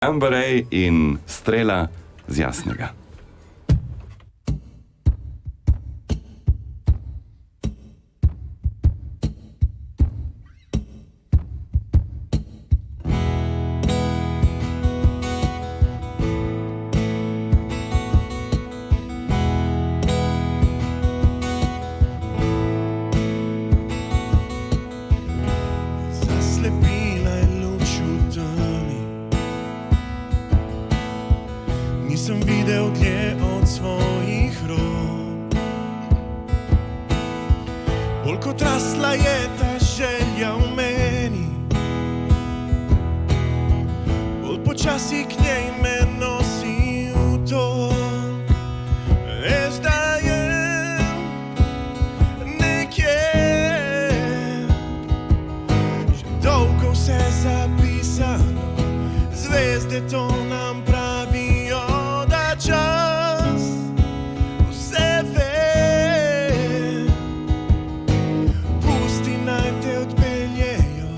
Baray in Strela z jasnega. Zaslepila je luč v temi, nisem videl dlje od svojih rok. Bolj kot rasla je ta želja v meni, bolj počasi k njej me nosi v to. Veš, da je nekje že dolgo vse zapisano, zvezde to nam pravijo, da čas vse ve. Pusti naj te odpeljejo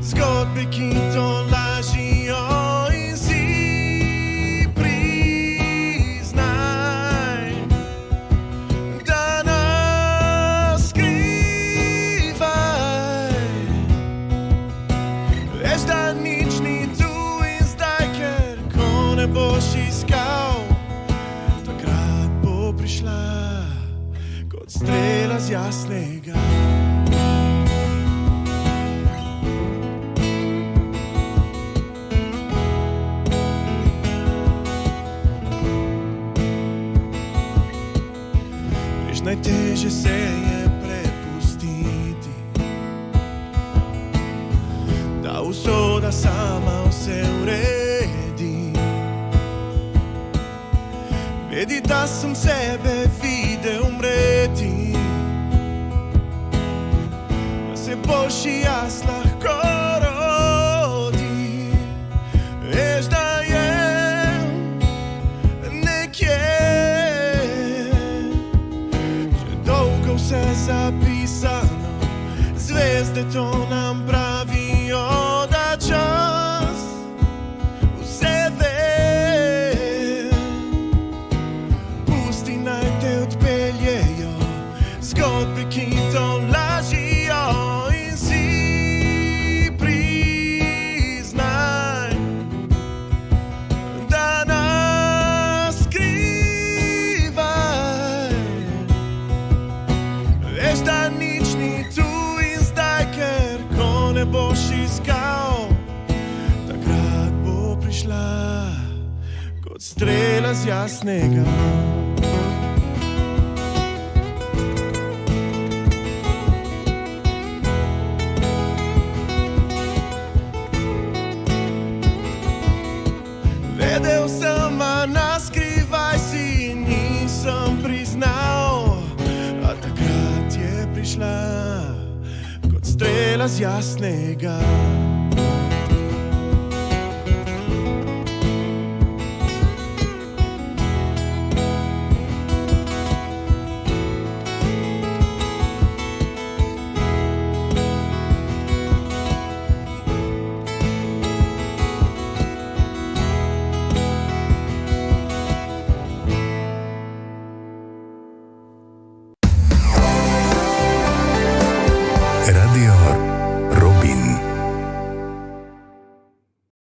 zgodbe, ki to lažijo, in si priznaj, da nas skrivaj. Veš, da nič ni tu in zdaj, ker ko ne boš iskal, takrat bo prišla kot strela z jasnega. Veš, najtežje se je prepustiti, da usoda sama vse uredi. Vedi, da sem sebe videl umreti, da se boljši jaz lahko rodi. Veš, da je nekje že dolgo vse zapisano, zvezde to nam pravijo, da čas vse ve. Pusti naj te odpeljejo zgodbe, ki to lažijo, in si priznaj, da nas skrivaj. Veš, da nič ni tu in zdaj, ker ko ne boš iskal, takrat bo prišla kot strela z jasnega. Vedel sem, a naskrivaj si nisem priznal, a takrat je prišla kot strela z jasnega.